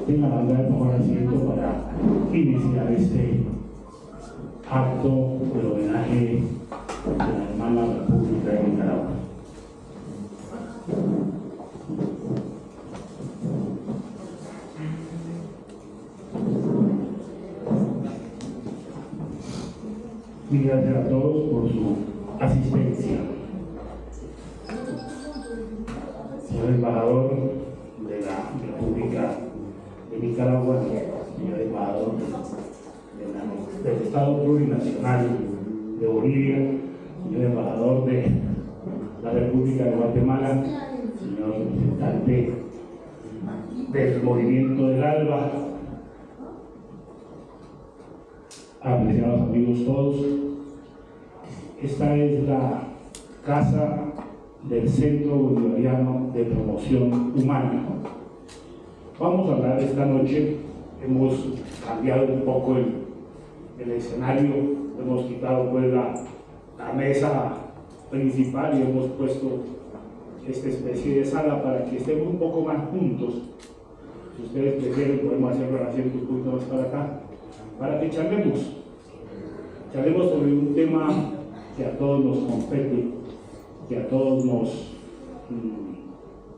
tengan la bondad de tomar asiento para iniciar este acto de homenaje de la hermana República de Nicaragua. Y gracias a todos por su asistencia. Señor embajador de la República de Nicaragua, señor embajador del Estado Plurinacional de Bolivia, señor embajador de la República de Guatemala, señor representante del Movimiento del ALBA, apreciados amigos todos, esta es la casa del Centro Bolivariano de Promoción Humana. Vamos a hablar esta noche, hemos cambiado un poco el escenario, hemos quitado pues la mesa principal y hemos puesto esta especie de sala para que estemos un poco más juntos. Si ustedes prefieren podemos hacerlo a asientos un poquito más para acá, para que charlemos sobre un tema que a todos nos compete, que a todos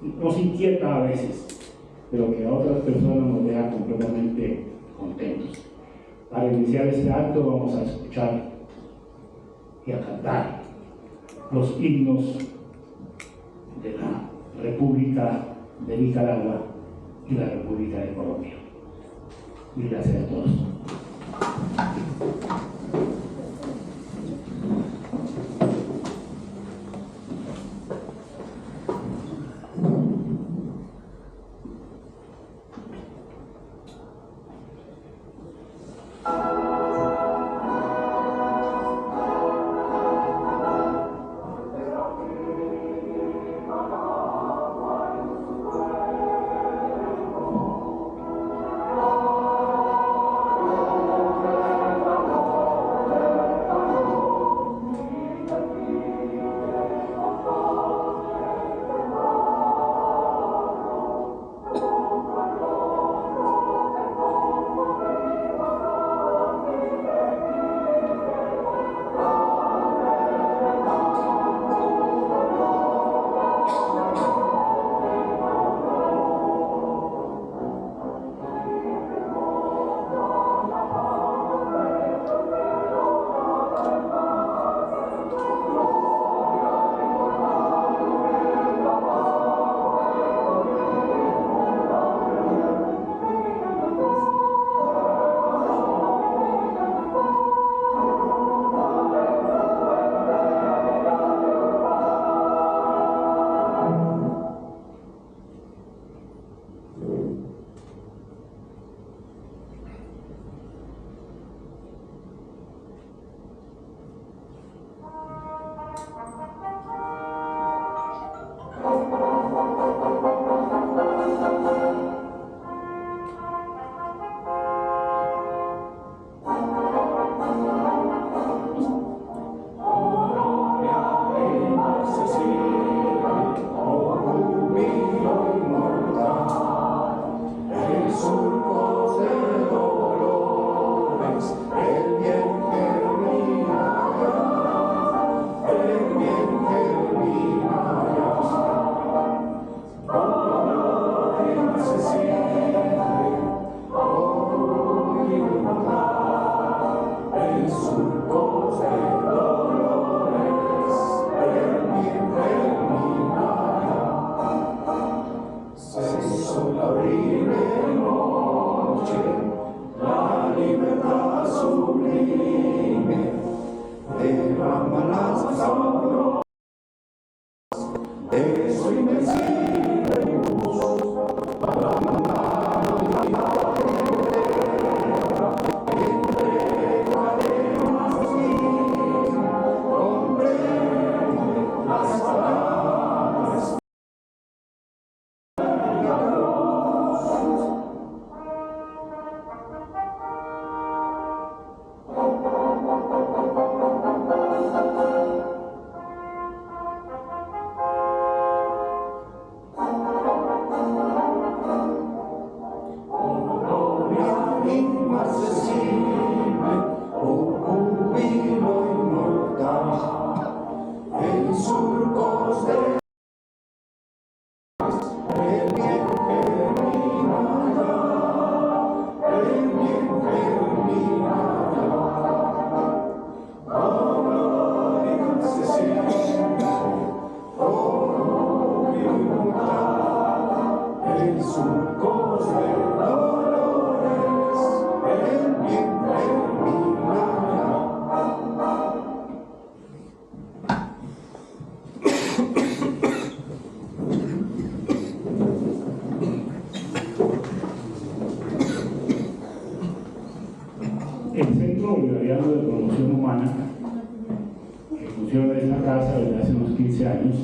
nos inquieta a veces, pero que a otras personas nos deja completamente contentos. Para iniciar este acto vamos a escuchar y a cantar los himnos de la República de Nicaragua y la República de Colombia. Y gracias a todos. Centro Bolivariano de Promoción Humana, que funciona en esta casa desde hace unos 15 años,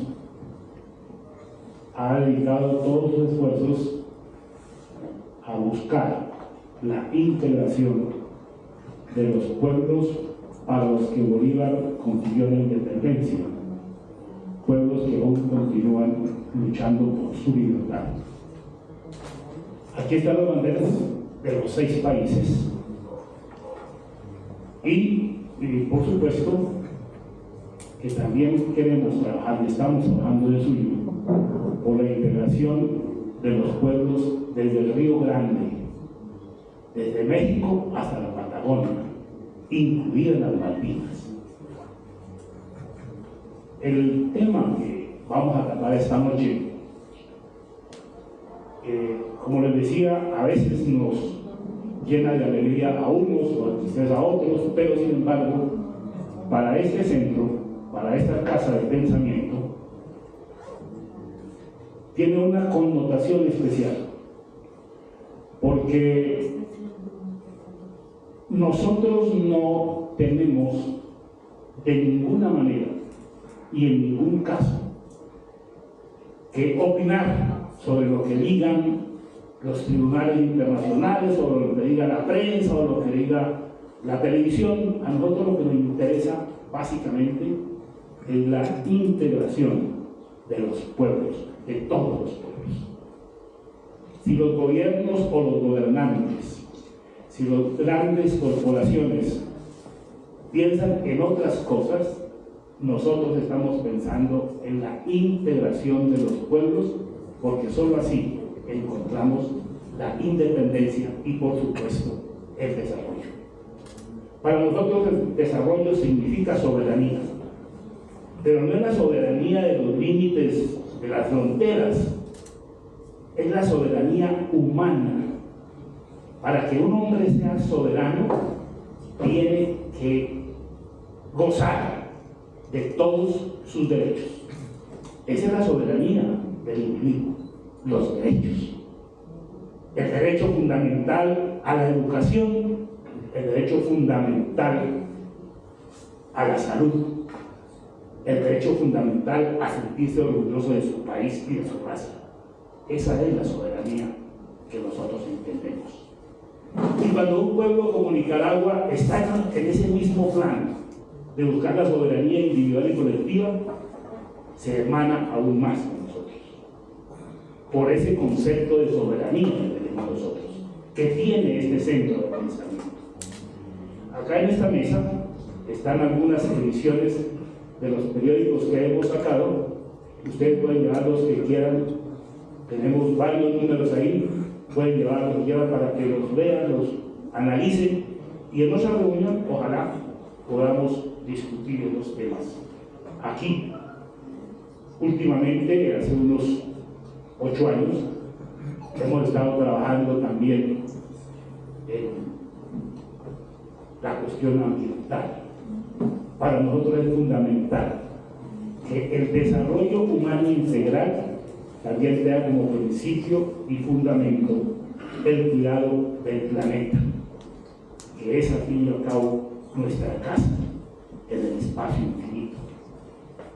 ha dedicado todos sus esfuerzos a buscar la integración de los pueblos para los que Bolívar consiguió la independencia, pueblos que aún continúan luchando por su libertad. Aquí están las banderas de los 6 países y por supuesto que también queremos trabajar y estamos trabajando de suyo por la integración de los pueblos desde el Río Grande, desde México hasta la Patagonia, incluidas las Malvinas. El tema que vamos a tratar esta noche, como les decía, a veces nos llena de alegría a unos o de tristeza a otros, pero sin embargo, para este centro, para esta casa de pensamiento, tiene una connotación especial, porque nosotros no tenemos de ninguna manera y en ningún caso que opinar sobre lo que digan los tribunales internacionales, o lo que diga la prensa, o lo que diga la televisión. A nosotros lo que nos interesa básicamente es la integración de los pueblos, de todos los pueblos. Si los gobiernos o los gobernantes, si las grandes corporaciones piensan en otras cosas, nosotros estamos pensando en la integración de los pueblos, porque solo así encontramos la independencia y, por supuesto, el desarrollo. Para nosotros el desarrollo significa soberanía, pero no es la soberanía de los límites de las fronteras, es la soberanía humana. Para que un hombre sea soberano, tiene que gozar de todos sus derechos. Esa es la soberanía del individuo, los derechos. El derecho fundamental a la educación, el derecho fundamental a la salud, el derecho fundamental a sentirse orgulloso de su país y de su raza. Esa es la soberanía que nosotros entendemos. Y cuando un pueblo como Nicaragua está en ese mismo plan de buscar la soberanía individual y colectiva, se hermana aún más con nosotros, por ese concepto de soberanía que tenemos nosotros, que tiene este centro de pensamiento. Acá en esta mesa están algunas ediciones de los periódicos que hemos sacado. Ustedes pueden llevar los que quieran, tenemos varios números ahí, pueden llevar los que quieran para que los vean, los analicen, y en nuestra reunión ojalá podamos discutir los temas. Aquí, últimamente, hace unos 8 años, hemos estado trabajando también en la cuestión ambiental. Para nosotros es fundamental que el desarrollo humano integral también sea como principio y fundamento el cuidado del planeta, que es al fin y al cabo nuestra casa en el espacio infinito.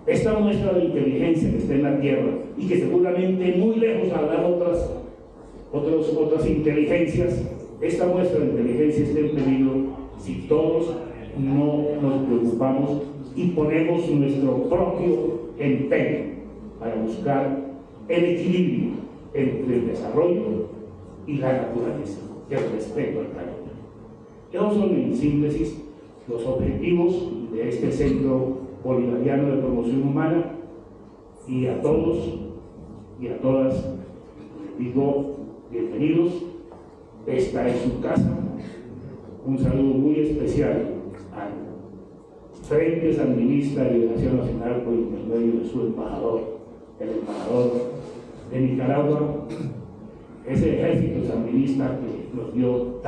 Esta muestra de inteligencia que está en la Tierra y que seguramente muy lejos habrá otras inteligencias, esta muestra de inteligencia está en peligro si todos no nos preocupamos y ponemos nuestro propio empeño para buscar el equilibrio entre el desarrollo y la naturaleza, y el respeto al planeta. Esos son, en síntesis, los objetivos de este Centro Bolivariano de Promoción Humana, y a todos y a todas les digo bienvenidos. Esta es su casa. Un saludo muy especial al Frente Sandinista de Liberación Nacional por intermedio de su embajador, el embajador de Nicaragua, ese ejército sandinista que nos dio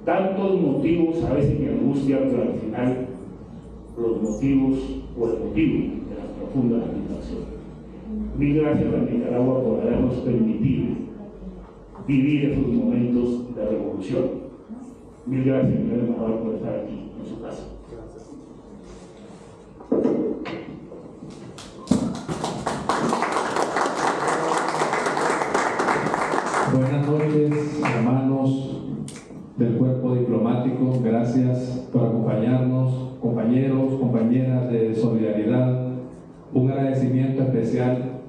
tantos motivos, a veces me angustian, pero al final los motivos o el motivo de la profunda admiración. Mil gracias a Nicaragua por habernos permitido vivir esos momentos de revolución. Mil gracias, señor embajador, por estar aquí en su casa. Buenas noches, hermanos del cuerpo diplomático. Gracias por acompañarnos, compañeros, compañeras de Solidaridad. Un agradecimiento especial,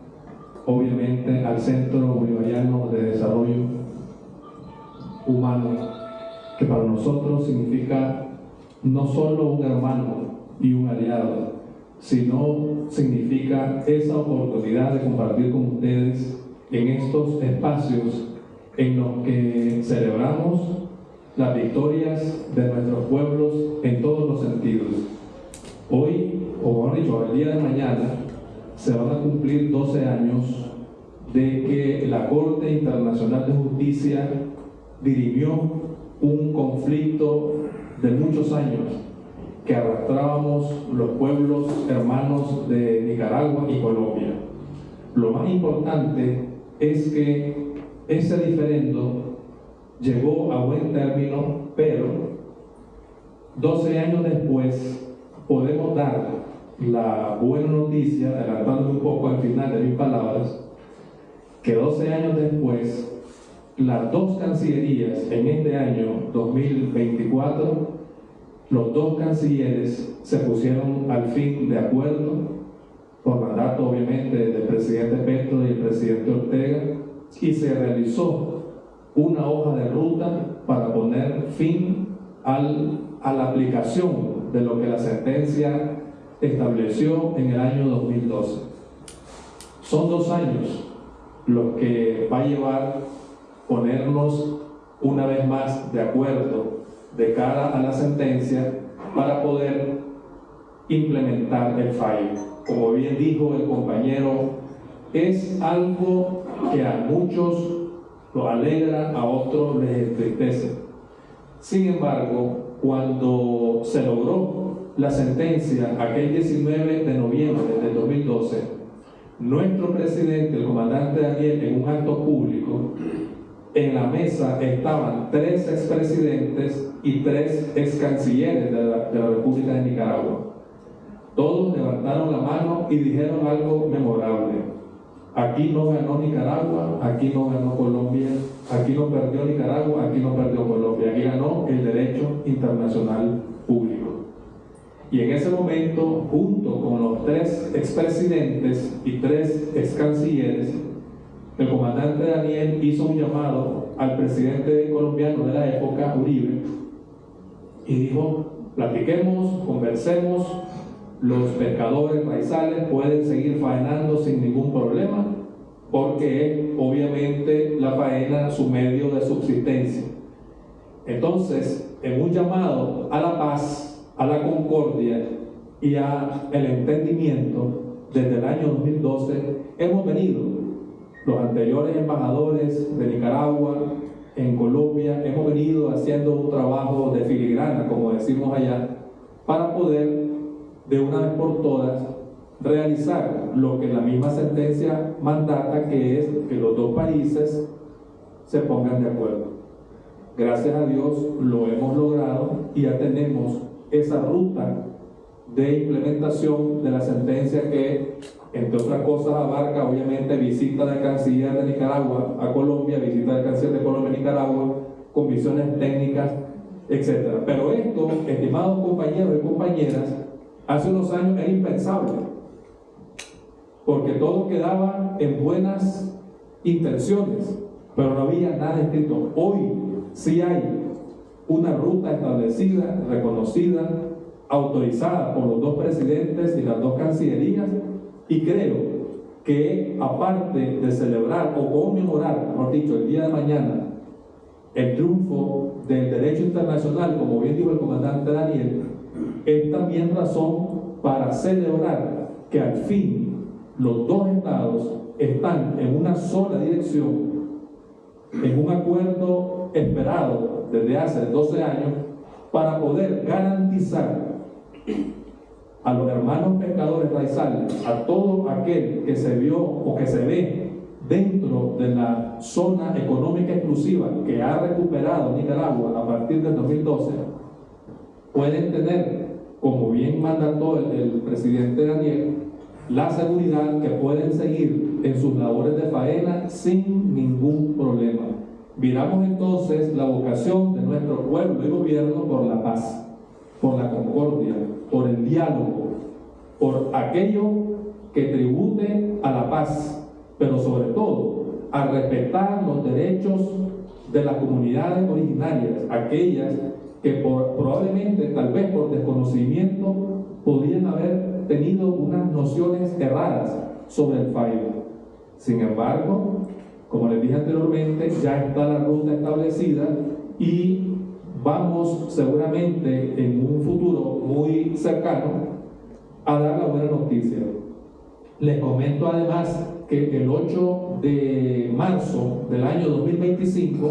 obviamente, al Centro Bolivariano de Desarrollo Humano, que para nosotros significa no solo un hermano y un aliado, sino significa esa oportunidad de compartir con ustedes en estos espacios en los que celebramos las victorias de nuestros pueblos en todos los sentidos. Hoy, o mejor dicho, el día de mañana, se van a cumplir 12 años de que la Corte Internacional de Justicia dirimió un conflicto de muchos años que arrastrábamos los pueblos hermanos de Nicaragua y Colombia. Lo más importante es que ese diferendo llegó a buen término, pero 12 años después podemos dar la buena noticia, adelantando un poco al final de mis palabras, que 12 años después, las dos cancillerías en este año 2024, los dos cancilleres se pusieron al fin de acuerdo, por mandato obviamente del presidente Petro y el presidente Ortega, y se realizó una hoja de ruta para poner fin a la aplicación de lo que la sentencia estableció en el año 2012. Son 2 años los que va a llevar ponernos una vez más de acuerdo de cara a la sentencia para poder implementar el fallo. Como bien dijo el compañero, es algo que a muchos los alegra, a otros les entristece. Sin embargo, cuando se logró la sentencia aquel 19 de noviembre del 2012, nuestro presidente, el comandante Daniel, en un acto público, en la mesa estaban 3 expresidentes y 3 excancilleres de la República de Nicaragua. Todos levantaron la mano y dijeron algo memorable: aquí no ganó Nicaragua, aquí no ganó Colombia, aquí no perdió Nicaragua, aquí no perdió Colombia, aquí ganó el derecho internacional público. Y en ese momento, junto con los 3 expresidentes y 3 excancilleres, el comandante Daniel hizo un llamado al presidente colombiano de la época, Uribe, y dijo: platiquemos, conversemos, los pescadores raizales pueden seguir faenando sin ningún problema, porque obviamente la faena es su medio de subsistencia. Entonces, en un llamado a la paz, a la concordia y al entendimiento, desde el año 2012 hemos venido, los anteriores embajadores de Nicaragua en Colombia, hemos venido haciendo un trabajo de filigrana, como decimos allá, para poder de una vez por todas realizar lo que la misma sentencia mandata, que es que los 2 países se pongan de acuerdo. Gracias a Dios lo hemos logrado y ya tenemos esa ruta de implementación de la sentencia que, entre otras cosas, abarca obviamente visita del canciller de Nicaragua a Colombia, visita del canciller de Colombia a Nicaragua, comisiones técnicas, etc. Pero esto, estimados compañeros y compañeras, hace unos años era impensable, porque todo quedaba en buenas intenciones, pero no había nada escrito. Hoy sí hay una ruta establecida, reconocida, autorizada por los 2 presidentes y las 2 cancillerías, y creo que aparte de celebrar o conmemorar, mejor dicho, el día de mañana, el triunfo del derecho internacional, como bien dijo el comandante Daniel, es también razón para celebrar que al fin los 2 estados están en una sola dirección, en un acuerdo esperado desde hace 12 años, para poder garantizar a los hermanos pescadores raizales, a todo aquel que se vio o que se ve dentro de la zona económica exclusiva que ha recuperado Nicaragua a partir del 2012, pueden tener, como bien mandató el presidente Daniel, la seguridad que pueden seguir en sus labores de faena sin ningún problema. Miramos entonces la vocación de nuestro pueblo y gobierno por la paz, por la concordia, por el diálogo, por aquello que tribute a la paz, pero sobre todo a respetar los derechos de las comunidades originarias, aquellas que probablemente, tal vez por desconocimiento, podrían haber tenido unas nociones erradas sobre el fallo. Sin embargo, como les dije anteriormente, ya está la ruta establecida y vamos seguramente en un futuro muy cercano a dar la buena noticia. Les comento además que el 8 de marzo del año 2025,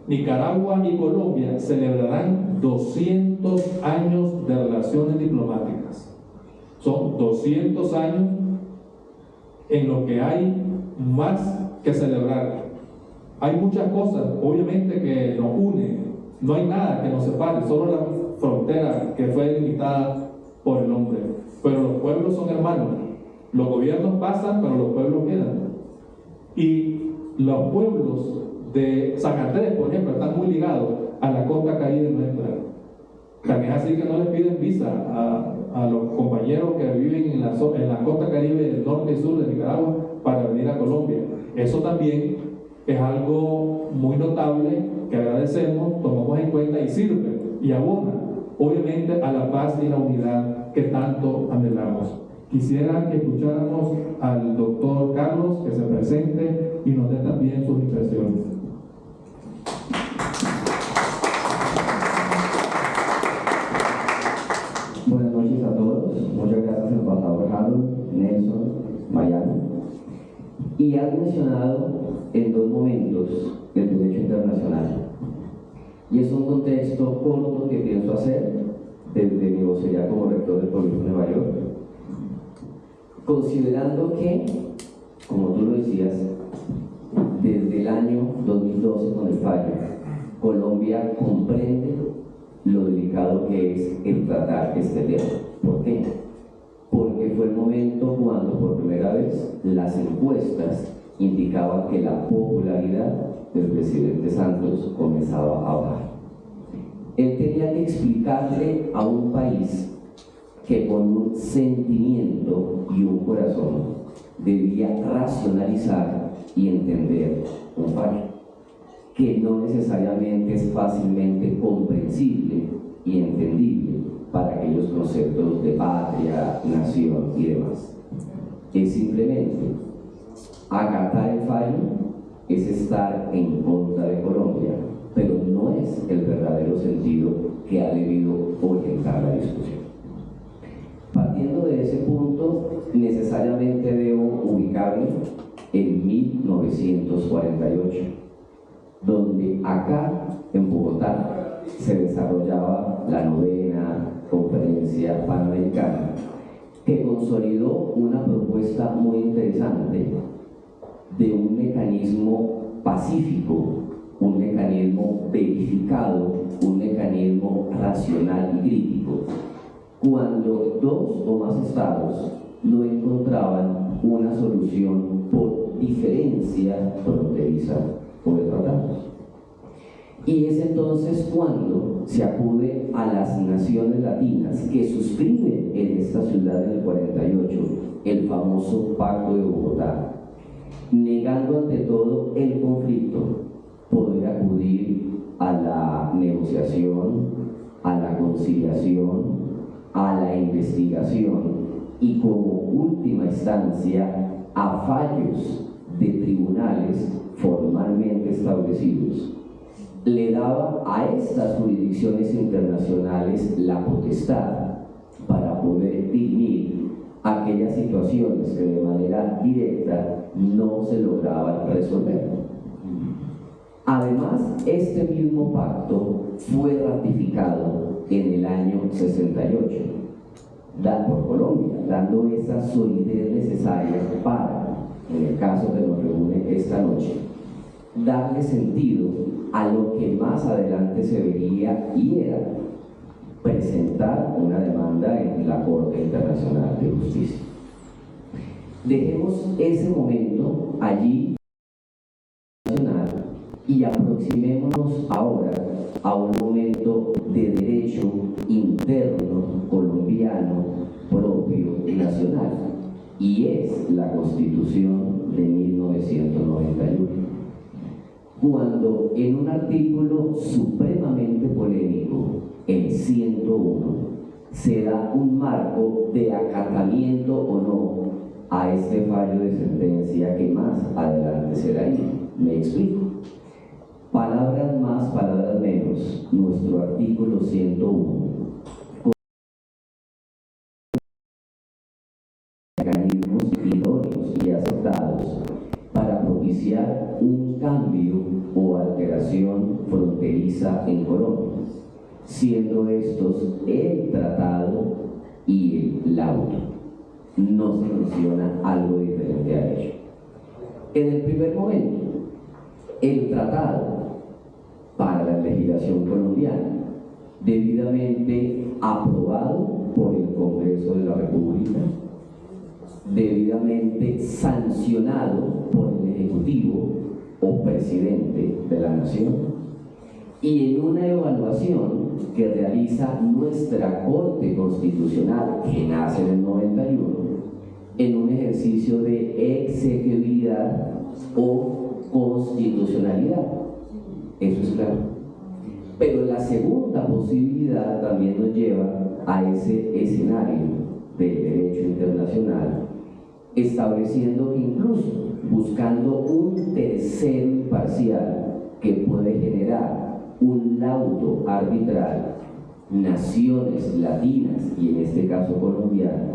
Nicaragua y Colombia celebrarán 200 años de relaciones diplomáticas. Son 200 años en lo que hay más que celebrar. Hay muchas cosas, obviamente, que nos unen. No hay nada que nos separe, solo la frontera que fue delimitada por el hombre. Pero los pueblos son hermanos. Los gobiernos pasan, pero los pueblos quedan. Y los pueblos de San Andrés, por ejemplo, están muy ligados a la costa caribe nuestra. También es así que no les piden visa a los compañeros que viven en la costa caribe del norte y sur de Nicaragua para venir a Colombia. Eso también es algo muy notable que agradecemos, tomamos en cuenta y sirve y abona, obviamente, a la paz y la unidad que tanto anhelamos. Quisiera que escucháramos al doctor Carlos, que se presente y nos dé también sus impresiones. Buenas noches a todos. Muchas gracias, embajador Harold, Nelson, Mayana. Y has mencionado en dos momentos el derecho internacional. Y es un contexto corto que pienso hacer desde mi vocería como rector del Colegio de Nueva York, considerando que, como tú lo decías, desde el año 2012 con el fallo, Colombia comprende lo delicado que es el tratar este tema. ¿Por qué? Porque fue el momento cuando por primera vez las encuestas indicaban que la popularidad del presidente Santos comenzaba a bajar. Él tenía que explicarle a un país que con un sentimiento y un corazón debía racionalizar y entender un fallo que no necesariamente es fácilmente comprensible y entendible para aquellos conceptos de patria, nación y demás. Es simplemente acatar el fallo, es estar en contra de Colombia, pero no es el verdadero sentido que ha debido orientar la discusión. Partiendo de ese punto, necesariamente debo ubicarme en 1948, donde acá en Bogotá se desarrollaba la 9ª Conferencia Panamericana, que consolidó una propuesta muy interesante de un mecanismo pacífico, un mecanismo verificado, un mecanismo racional y crítico, cuando dos o más estados no encontraban una solución por diferencia fronteriza o de tratados. Y es entonces cuando se acude a las naciones latinas que suscriben en esta ciudad en el 48 el famoso Pacto de Bogotá, negando ante todo el conflicto, poder acudir a la negociación, a la conciliación, a la investigación y como última instancia a fallos de tribunales formalmente establecidos. Le daba a estas jurisdicciones internacionales la potestad para poder dirimir aquellas situaciones que de manera directa no se lograban resolver. Además, este mismo pacto fue ratificado en el año 68 por Colombia, dando esa solidez necesaria para en el caso que nos reúne esta noche, darle sentido a lo que más adelante se vería y era presentar una demanda en la Corte Internacional de Justicia. Dejemos ese momento allí y aproximémonos ahora a un momento de derecho interno colombiano propio y nacional, y es la Constitución de 1991, cuando en un artículo supremamente polémico, el 101, se da un marco de acatamiento o no a este fallo de sentencia que más adelante se daría. Me explico. Palabras más, palabras menos. Nuestro artículo 101. Mecanismos idóneos y aceptados para propiciar un cambio o alteración fronteriza en Colombia, siendo estos el tratado y el laudo. No se menciona algo diferente a ello. En el primer momento, el tratado para la legislación colombiana, debidamente aprobado por el Congreso de la República, debidamente sancionado por el Ejecutivo o Presidente de la Nación, y en una evaluación que realiza nuestra Corte Constitucional, que nace en el 91, en un ejercicio de exequibilidad o constitucionalidad. Eso es claro. Pero la segunda posibilidad también nos lleva a ese escenario del derecho internacional, estableciendo que incluso buscando un tercero imparcial que puede generar un laudo arbitral, naciones latinas, y en este caso Colombia,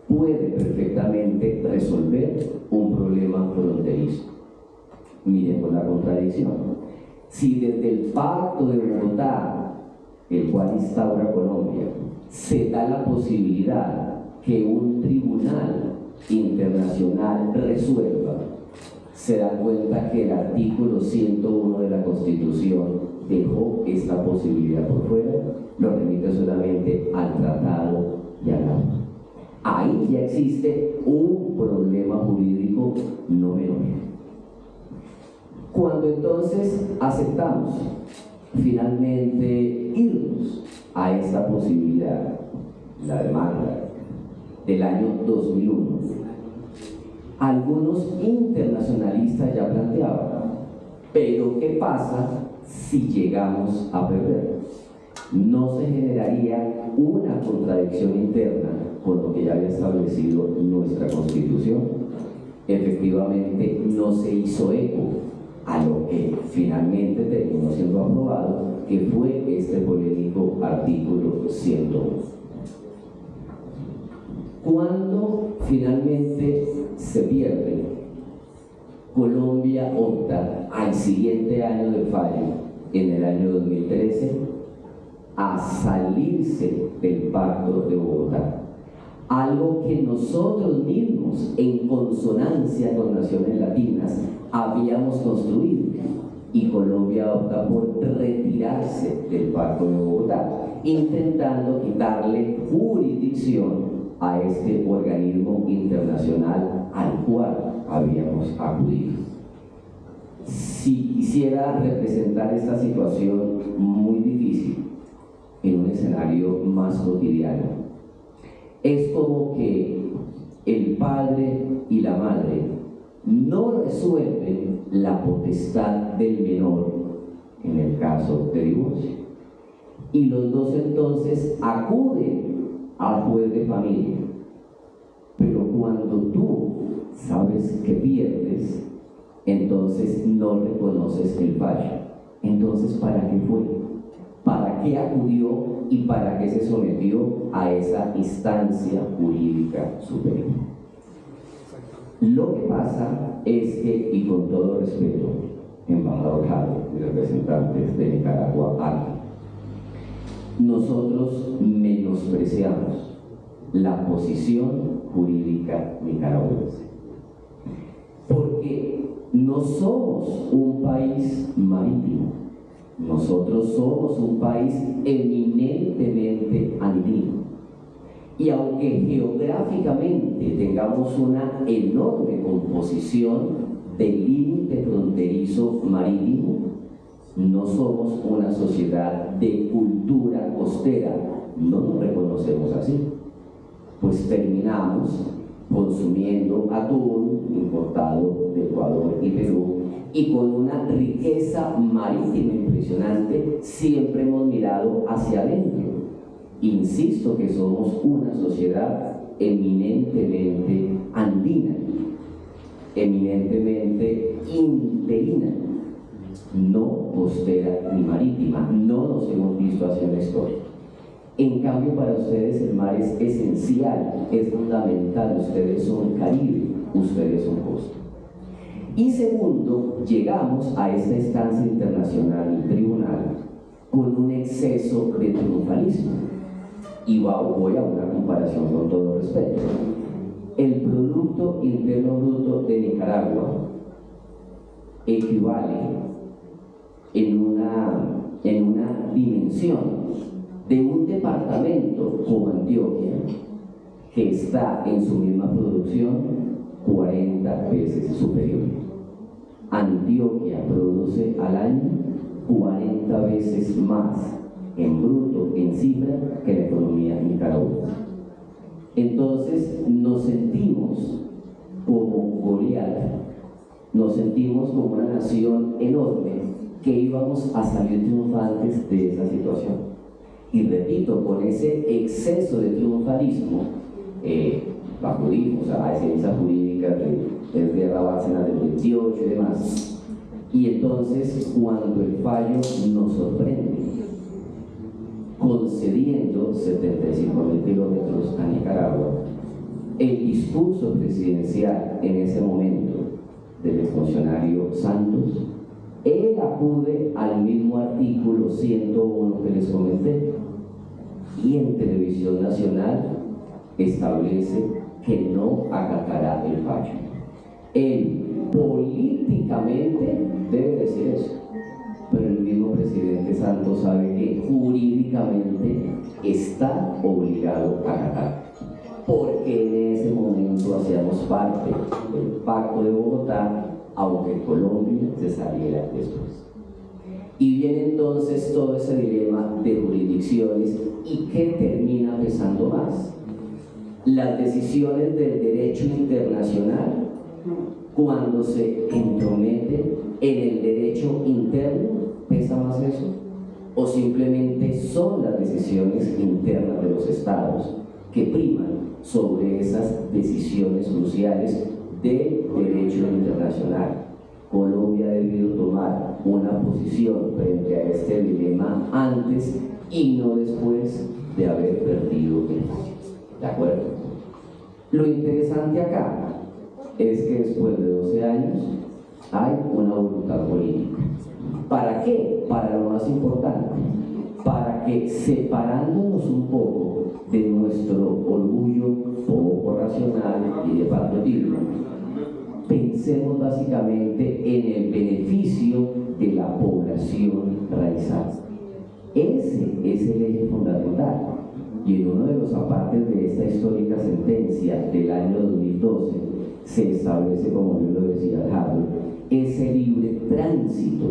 puede perfectamente resolver un problema fronterizo. Miremos la contradicción. Si desde el Pacto de Bogotá, el cual instaura Colombia, se da la posibilidad que un tribunal internacional resuelva, se da cuenta que el artículo 101 de la Constitución dejó esta posibilidad por fuera, lo remite solamente al tratado y al laudo. Ahí ya existe un problema jurídico no menor. Cuando entonces aceptamos finalmente irnos a esta posibilidad, la demanda del año 2001, algunos internacionalistas ya planteaban, pero ¿qué pasa si llegamos a perder? ¿No se generaría una contradicción interna con lo que ya había establecido nuestra Constitución? Efectivamente, no se hizo eco a lo que finalmente terminó siendo aprobado, que fue este polémico artículo 101. Cuando finalmente se pierde, Colombia opta al siguiente año de fallo, en el año 2013, a salirse del Pacto de Bogotá. Algo que nosotros mismos, en consonancia con naciones latinas, habíamos construido, y Colombia opta por retirarse del Pacto de Bogotá, intentando quitarle jurisdicción a este organismo internacional al cual habíamos acudido. Si quisiera representar esta situación muy difícil en un escenario más cotidiano, es como que el padre y la madre no resuelven la potestad del menor en el caso de divorcio, y los dos entonces acuden al juez de familia. Pero cuando tú sabes que pierdes, entonces no reconoces el fallo. Entonces, ¿para qué fue? ¿Para qué acudió y para qué se sometió a esa instancia jurídica superior? Lo que pasa es que, y con todo respeto, embajador Jade y representantes de Nicaragua, nosotros menospreciamos la posición jurídica nicaragüense. porque no somos un país marítimo, nosotros somos un país eminentemente andino. Y aunque geográficamente tengamos una enorme composición del límite fronterizo marítimo, no somos una sociedad de cultura costera, no nos reconocemos así, pues terminamos consumiendo atún importado de Ecuador y Perú, y con una riqueza marítima impresionante siempre hemos mirado hacia adentro. Insisto que somos una sociedad eminentemente andina, eminentemente interina, no costera ni marítima, no nos hemos visto hacia la historia. En cambio, para ustedes el mar es esencial, es fundamental. Ustedes son Caribe, ustedes son costa. Y segundo, llegamos a esta instancia internacional y tribunal con un exceso de triunfalismo. Y voy a una comparación con todo respeto. El Producto Interno Bruto de Nicaragua equivale en una dimensión de un departamento como Antioquia, que está en su misma producción 40 veces superior. Antioquia produce al año 40 veces más en bruto, en cifra, que la economía nicaragüense. Entonces nos sentimos como Goliat, nos sentimos como una nación enorme que íbamos a salir triunfantes de esa situación. Y repito, con ese exceso de triunfalismo, acudimos a ciencias jurídicas desde la Bárcena del 28 y demás. Y entonces, cuando el fallo nos sorprende, concediendo 75.000 kilómetros a Nicaragua, el discurso presidencial en ese momento del exfuncionario Santos, él acude al mismo artículo 101 que les comenté, y en Televisión Nacional establece que no acatará el fallo. Él políticamente debe decir eso, pero el mismo presidente Santos sabe que jurídicamente está obligado a acatar, porque en ese momento hacíamos parte del Pacto de Bogotá, aunque Colombia se saliera después. Y viene entonces todo ese dilema de jurisdicciones, y ¿qué termina pesando más? Las decisiones del derecho internacional, cuando se entromete en el derecho interno, ¿pesa más eso? ¿O simplemente son las decisiones internas de los estados que priman sobre esas decisiones cruciales del derecho internacional? Colombia ha debido tomar una posición frente a este dilema antes y no después de haber perdido el fallo. ¿De acuerdo? Lo interesante acá es que después de 12 años hay una voluntad política. ¿Para qué? Para lo más importante, para que, separándonos un poco de nuestro orgullo poco racional y de patriotismo, pensemos básicamente en el beneficio de la población raizal. Ese es el eje fundamental. Y en uno de los apartes de esta histórica sentencia del año 2012 se establece, como yo lo decía, Harold, ese libre tránsito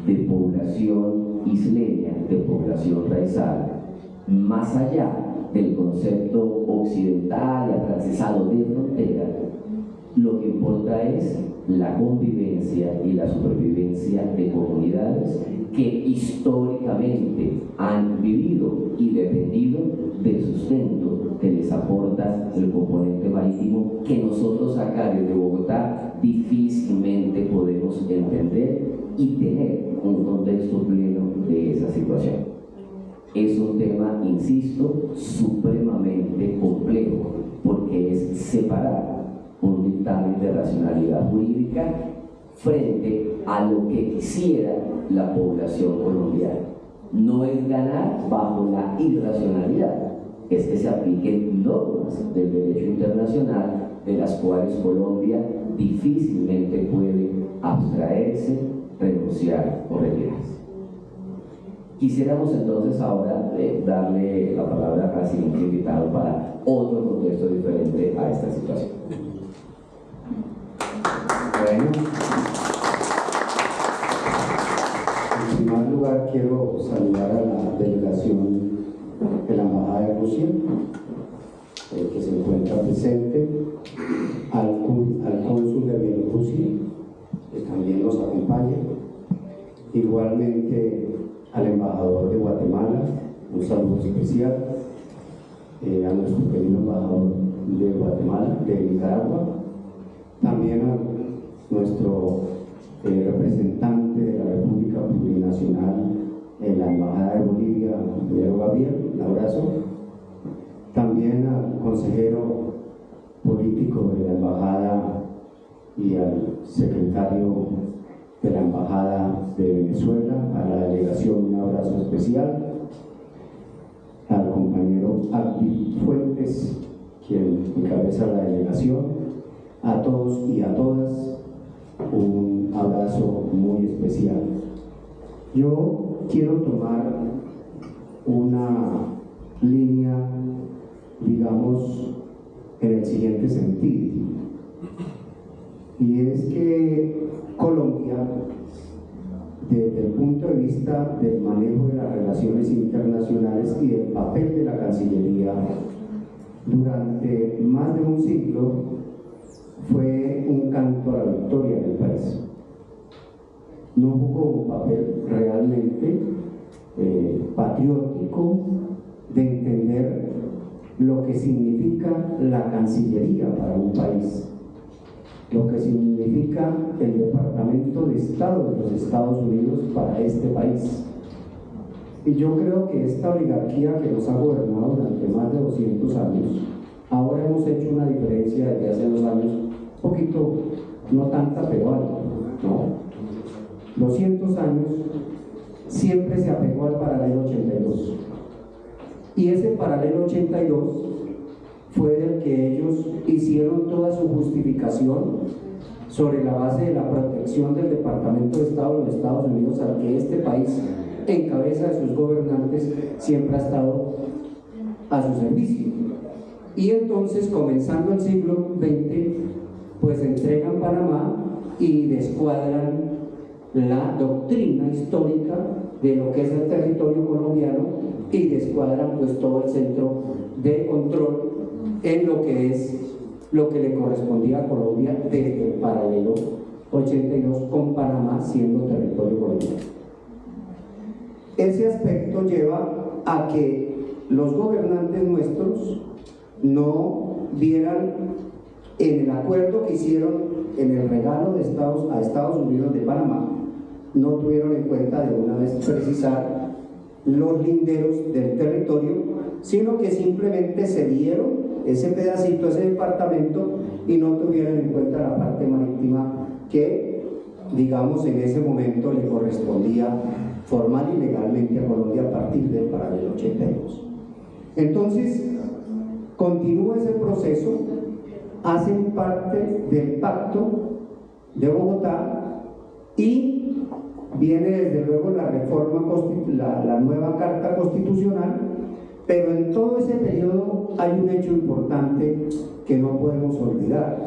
de población isleña, de población raizal, más allá del concepto occidental y afrancesado de frontera. Lo que importa es la convivencia y la supervivencia de comunidades que históricamente han vivido y dependido del sustento que les aporta el componente marítimo, que nosotros acá desde Bogotá difícilmente podemos entender y tener un contexto pleno de esa situación. Es un tema, insisto, supremamente complejo, porque es separar un dictamen de racionalidad jurídica frente a lo que quisiera la población colombiana. No es ganar bajo la irracionalidad, es que se apliquen normas del derecho internacional de las cuales Colombia difícilmente puede abstraerse, renunciar o retirarse. Quisiéramos entonces ahora darle la palabra al siguiente invitado para otro contexto diferente a esta situación. Bueno, en primer lugar quiero saludar a la delegación de la Embajada de Rusia, que se encuentra presente, al cónsul de Bielorrusia, que también nos acompaña, igualmente al embajador de Guatemala, un saludo especial, a nuestro querido embajador de Guatemala, de Nicaragua, también a nuestro representante de la República Plurinacional en la Embajada de Bolivia, Pedro Gabriel, un abrazo, también al consejero político de la Embajada y al secretario de la Embajada de Venezuela, a la delegación un abrazo especial, al compañero Abdi Fuentes, quien encabeza la delegación, a todos y a todas un abrazo muy especial. Yo quiero tomar una línea, digamos, en el siguiente sentido, y es que Colombia, desde el punto de vista del manejo de las relaciones internacionales y del papel de la Cancillería, durante más de un siglo fue un canto a la victoria del país. No jugó un papel realmente patriótico de entender lo que significa la Cancillería para un país, lo que significa el Departamento de Estado de los Estados Unidos para este país. Y yo creo que esta oligarquía que nos ha gobernado durante más de 200 años, ahora hemos hecho una diferencia desde hace 2 años, un poquito, no tanta, pero algo, ¿no? 200 años siempre se apegó al paralelo 82. Y ese paralelo 82 fue del que ellos hicieron toda su justificación sobre la base de la protección del Departamento de Estado de los Estados Unidos, al que este país, en cabeza de sus gobernantes, siempre ha estado a su servicio. Y entonces, comenzando el siglo XX, pues entregan Panamá y descuadran la doctrina histórica de lo que es el territorio colombiano y descuadran pues todo el centro de control en lo que es lo que le correspondía a Colombia desde el paralelo 82, con Panamá siendo territorio colombiano. Ese aspecto lleva a que los gobernantes nuestros no vieran en el acuerdo que hicieron en el regalo de a Estados Unidos de Panamá, no tuvieron en cuenta de una vez precisar los linderos del territorio, sino que simplemente se dieron ese pedacito, ese departamento, y no tuvieron en cuenta la parte marítima que, digamos, en ese momento le correspondía formal y legalmente a Colombia a partir del paralelo 82. Entonces, continúa ese proceso, hacen parte del Pacto de Bogotá y viene desde luego la reforma, la nueva Carta Constitucional, pero en todo ese periodo hay un hecho importante que no podemos olvidar.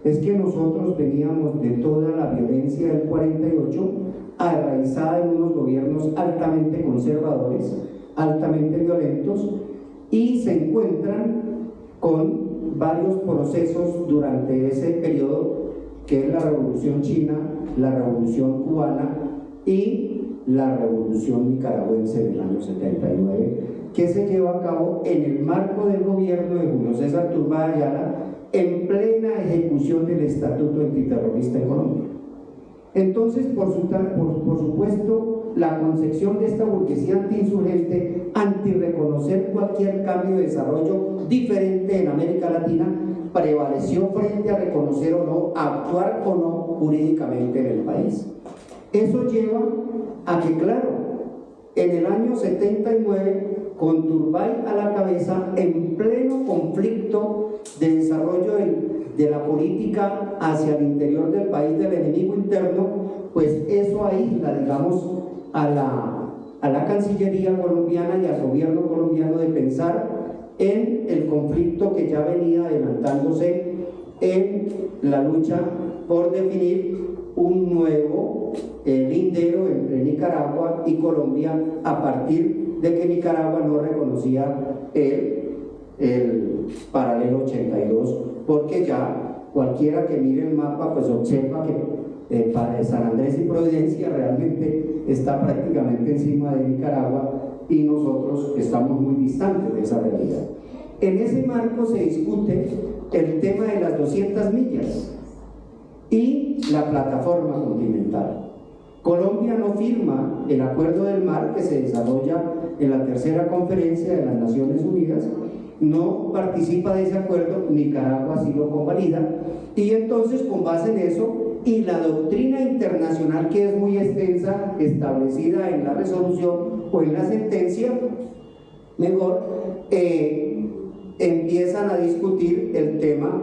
Es que nosotros veníamos de toda la violencia del 48, arraizada en unos gobiernos altamente conservadores, altamente violentos, y se encuentran con varios procesos durante ese periodo, que es la Revolución China, la Revolución Cubana y la Revolución Nicaragüense del año 79, que se lleva a cabo en el marco del gobierno de Julio César Turbay Ayala, en plena ejecución del Estatuto Antiterrorista en Colombia. Entonces, por supuesto, la concepción de esta burguesía antiinsurgente, anti-reconocer cualquier cambio de desarrollo diferente en América Latina, prevaleció frente a reconocer o no, a actuar o no jurídicamente en el país. Eso lleva a que, claro, en el año 79, con Turbay a la cabeza, en pleno conflicto de desarrollo de la política hacia el interior del país del enemigo interno, pues eso aísla, digamos, a la Cancillería colombiana y al gobierno colombiano de pensar en el conflicto que ya venía adelantándose en la lucha por definir un nuevo lindero entre Nicaragua y Colombia a partir de que Nicaragua no reconocía el paralelo 82, porque ya cualquiera que mire el mapa pues observa que para San Andrés y Providencia realmente está prácticamente encima de Nicaragua y nosotros estamos muy distantes de esa realidad. En ese marco se discute el tema de las 200 millas y la plataforma continental. Colombia no firma el Acuerdo del Mar que se desarrolla en la tercera conferencia de las Naciones Unidas, no participa de ese acuerdo, Nicaragua sí lo convalida, y entonces con base en eso y la doctrina internacional que es muy extensa, establecida en la resolución o en la sentencia, mejor, empiezan a discutir el tema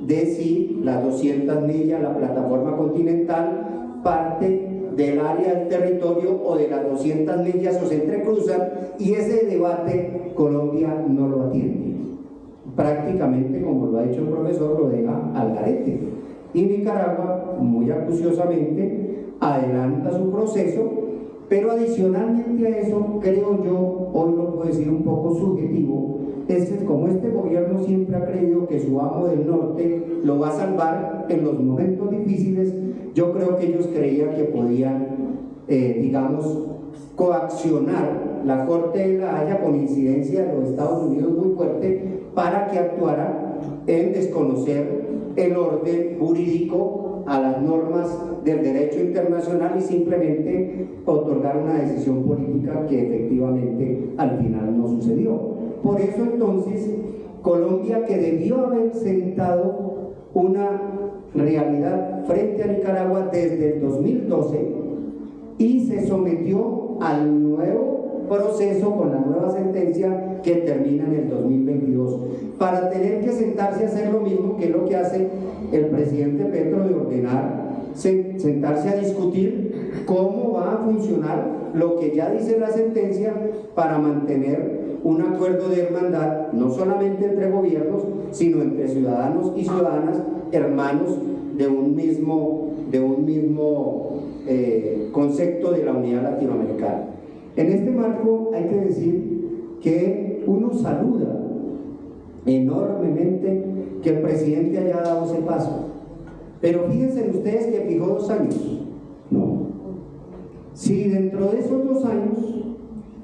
de si las 200 millas, la plataforma continental, parte del área del territorio o de las 200 millas o se entrecruzan, y ese debate Colombia no lo atiende. Prácticamente, como lo ha dicho el profesor, lo deja al garete. Y Nicaragua, muy acuciosamente, adelanta su proceso, pero adicionalmente a eso, creo yo, hoy lo puedo decir un poco subjetivo, es que como este gobierno siempre ha creído que su amo del norte lo va a salvar en los momentos difíciles, yo creo que ellos creían que podían, digamos, coaccionar la Corte de La Haya con incidencia de los Estados Unidos muy fuerte para que actuara en desconocer el orden jurídico a las normas del derecho internacional y simplemente otorgar una decisión política que efectivamente al final no sucedió. Por eso entonces Colombia, que debió haber sentado una realidad frente a Nicaragua desde el 2012 y se sometió al nuevo proceso con la nueva sentencia que termina en el 2022, para tener que sentarse a hacer lo mismo que es lo que hace el presidente Petro, de ordenar sentarse a discutir cómo va a funcionar lo que ya dice la sentencia para mantener un acuerdo de hermandad, no solamente entre gobiernos, sino entre ciudadanos y ciudadanas, hermanos de un mismo concepto de la unidad latinoamericana. En este marco hay que decir que uno saluda enormemente que el presidente haya dado ese paso, pero fíjense ustedes que fijó 2 años. No. Si dentro de esos 2 años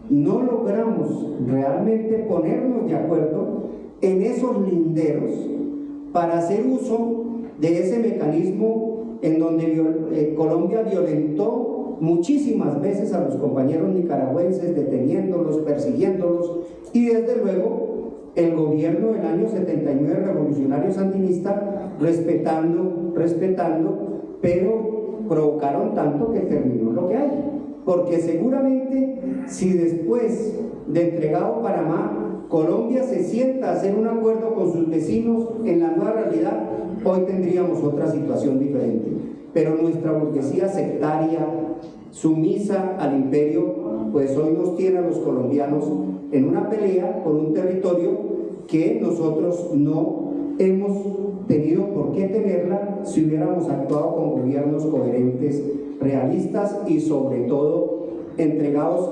no logramos realmente ponernos de acuerdo en esos linderos para hacer uso de ese mecanismo en donde Colombia violentó muchísimas veces a los compañeros nicaragüenses, deteniéndolos, persiguiéndolos, y desde luego el gobierno del año 79 revolucionario sandinista respetando, pero provocaron tanto que terminó lo que hay. Porque seguramente si después de entregado Panamá, Colombia se sienta a hacer un acuerdo con sus vecinos en la nueva realidad, hoy tendríamos otra situación diferente. Pero nuestra burguesía sectaria, sumisa al imperio, pues hoy nos tiene a los colombianos en una pelea por un territorio que nosotros no hemos tenido por qué tenerla si hubiéramos actuado con gobiernos coherentes, realistas y sobre todo entregados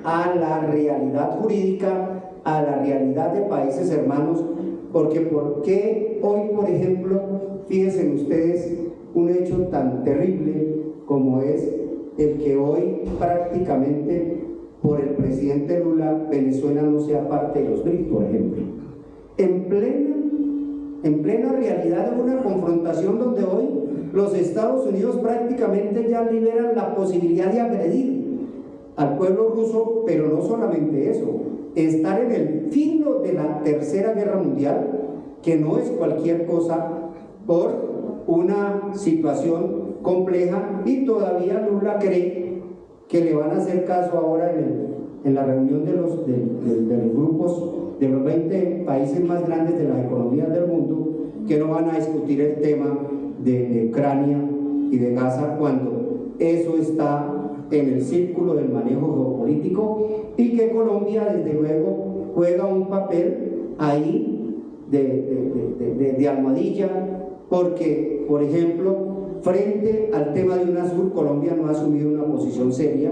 a la realidad jurídica, a la realidad de países hermanos. Porque ¿por qué hoy, por ejemplo, fíjense ustedes, un hecho tan terrible como es el que hoy prácticamente por el presidente Lula Venezuela no sea parte de los BRICS, por ejemplo, en plena realidad de una confrontación donde hoy los Estados Unidos prácticamente ya liberan la posibilidad de agredir al pueblo ruso, pero no solamente eso, estar en el filo de la Tercera Guerra Mundial, que no es cualquier cosa, por una situación compleja, y todavía Lula cree que le van a hacer caso ahora en la reunión de los grupos de los 20 países más grandes de las economías del mundo, que no van a discutir el tema de Ucrania y de Gaza cuando eso está en el círculo del manejo geopolítico, y que Colombia desde luego juega un papel ahí de almohadilla, porque por ejemplo frente al tema de UNASUR, Colombia no ha asumido una posición seria,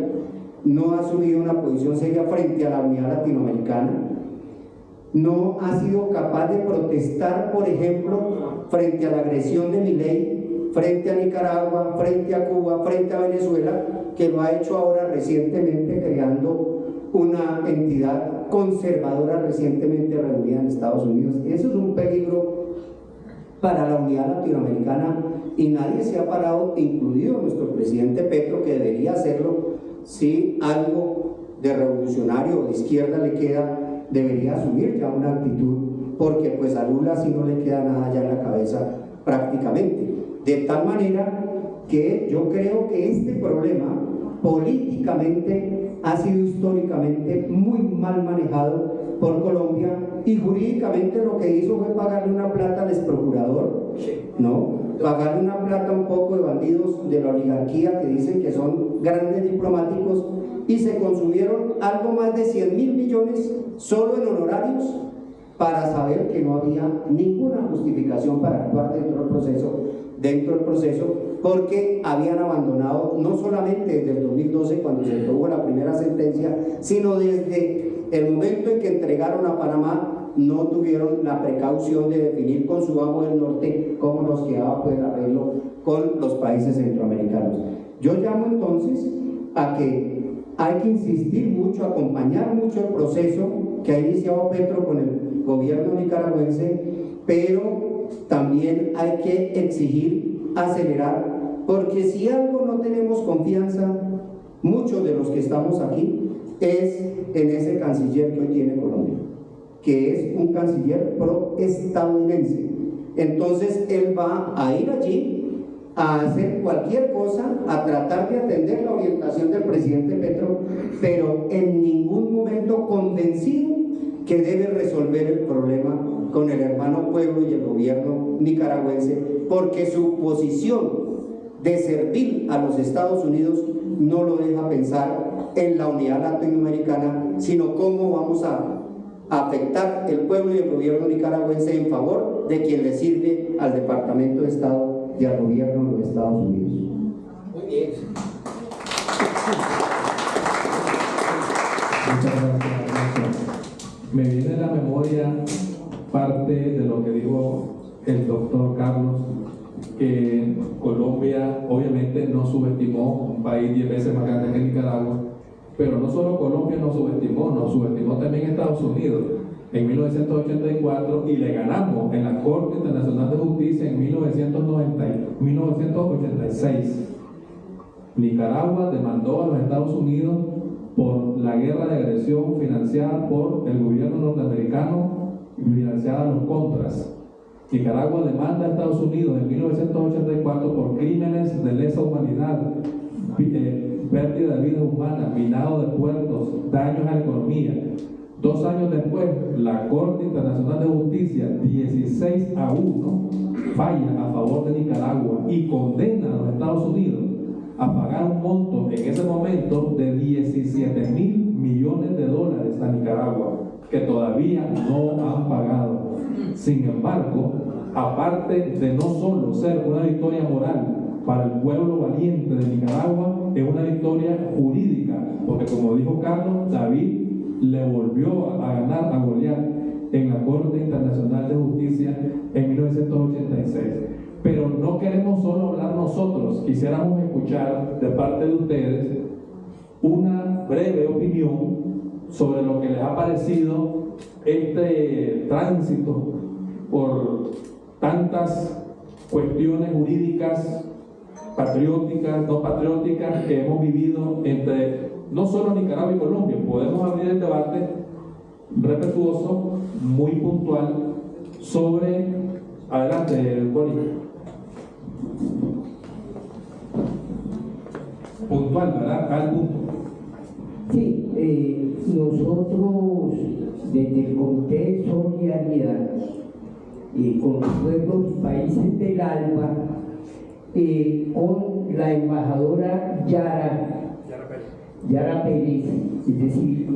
frente a la unidad latinoamericana, no ha sido capaz de protestar, por ejemplo, frente a la agresión de Milei, frente a Nicaragua, frente a Cuba, frente a Venezuela, que lo ha hecho ahora recientemente creando una entidad conservadora recientemente reunida en Estados Unidos. Eso es un peligro para la unidad latinoamericana y nadie se ha parado, incluido nuestro presidente Petro, que debería hacerlo. Si algo de revolucionario o de izquierda le queda, debería asumir ya una actitud, porque pues a Lula sí no le queda nada ya en la cabeza prácticamente. De tal manera que yo creo que este problema políticamente ha sido históricamente muy mal manejado por Colombia, y jurídicamente lo que hizo fue pagarle una plata al exprocurador, ¿no? Pagarle una plata a un poco de bandidos de la oligarquía que dicen que son grandes diplomáticos, y se consumieron algo más de 100.000 millones solo en honorarios, para saber que no había ninguna justificación para actuar dentro del proceso, porque habían abandonado, no solamente desde el 2012 cuando se tuvo la primera sentencia, sino desde el momento en que entregaron a Panamá, no tuvieron la precaución de definir con su amo del norte cómo nos quedaba pues el arreglo con los países centroamericanos. Yo llamo entonces a que hay que insistir mucho, acompañar mucho el proceso que ha iniciado Petro con el gobierno nicaragüense, pero también hay que exigir acelerar, porque si algo no tenemos confianza, muchos de los que estamos aquí, es en ese canciller que hoy tiene Colombia, que es un canciller pro-estadounidense. Entonces él va a ir allí a hacer cualquier cosa, a tratar de atender la orientación del presidente Petro, pero en ningún momento convencido que debe resolver el problema con el hermano pueblo y el gobierno nicaragüense, porque su posición de servir a los Estados Unidos no lo deja pensar en la unidad latinoamericana, sino cómo vamos a afectar el pueblo y el gobierno nicaragüense en favor de quien le sirve al Departamento de Estado y al gobierno de los Estados Unidos. Muy bien. Muchas gracias. Me viene a la memoria parte de lo que dijo el doctor Carlos, que Colombia obviamente no subestimó, un país 10 veces más grande que Nicaragua, pero no solo Colombia nos subestimó también Estados Unidos en 1984, y le ganamos en la Corte Internacional de Justicia en 1986. Nicaragua demandó a los Estados Unidos por la guerra de agresión financiada por el gobierno norteamericano y financiada a los contras. Nicaragua demanda a Estados Unidos en 1984 por crímenes de lesa humanidad, pérdida de vidas humanas, minado de puertos, daños a la economía. 2 años después, la Corte Internacional de Justicia, 16-1, falla a favor de Nicaragua y condena a los Estados Unidos a pagar un monto en ese momento de $17.000 millones a Nicaragua, que todavía no han pagado. Sin embargo, aparte de no solo ser una victoria moral para el pueblo valiente de Nicaragua, es una victoria jurídica, porque como dijo Carlos, David le volvió a ganar a Goliat en la Corte Internacional de Justicia en 1986. Pero no queremos solo hablar nosotros, quisiéramos escuchar de parte de ustedes una breve opinión sobre lo que les ha parecido este tránsito por tantas cuestiones jurídicas, patrióticas, no patrióticas, que hemos vivido entre no solo Nicaragua y Colombia. Podemos abrir el debate respetuoso, muy puntual, sobre... Adelante, Boris. Puntual, ¿verdad? Al punto. Sí, nosotros desde el Comité de Solidaridad con los pueblos y países del ALBA, con la embajadora Yara Pérez, es decir,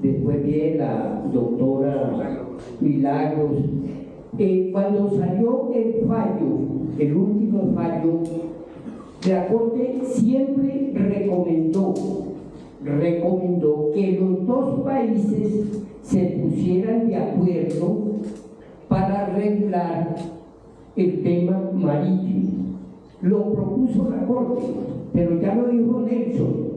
después viene la doctora Milagros. Cuando salió el fallo, el último fallo, la Corte siempre recomendó que los dos países se pusieran de acuerdo para arreglar el tema marítimo. Lo propuso la Corte, pero ya lo dijo Nelson.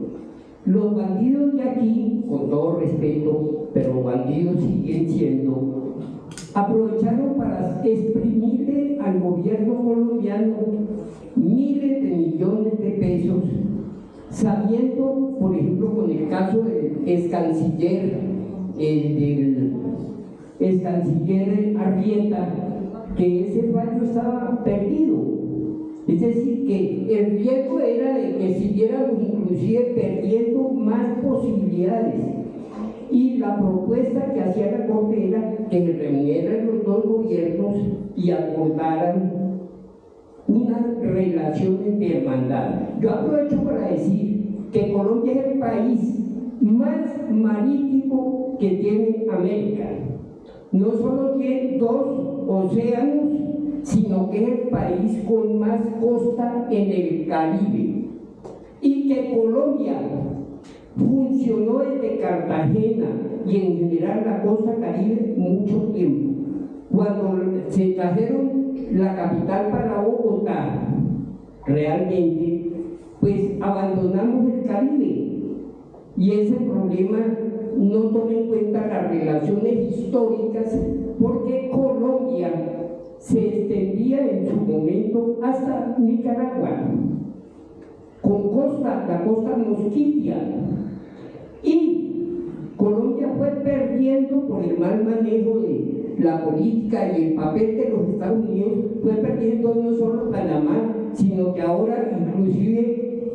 Los bandidos de aquí, con todo respeto, pero bandidos siguen siendo, aprovecharon para exprimirle al gobierno colombiano miles de millones de pesos, sabiendo, por ejemplo, con el caso del ex canciller Arrieta, que ese fallo estaba perdido. Es decir, que el riesgo era de que siguiéramos inclusive perdiendo más posibilidades. Y la propuesta que hacía la Corte era que reunieran los dos gobiernos y acordaran unas relaciones de hermandad. Yo aprovecho para decir que Colombia es el país más marítimo que tiene América. No solo tiene 2 océanos, sino que es el país con más costa en el Caribe. Y que Colombia funcionó desde Cartagena y en general la costa caribe mucho tiempo. Cuando se trajeron la capital para Bogotá, realmente, pues abandonamos el Caribe. Y ese problema no toma en cuenta las relaciones históricas, porque Colombia se extendía en su momento hasta Nicaragua, con la costa mosquitia. Y Colombia fue perdiendo por el mal manejo de la política y el papel de los Estados Unidos, fue perdiendo no solo Panamá, sino que ahora inclusive,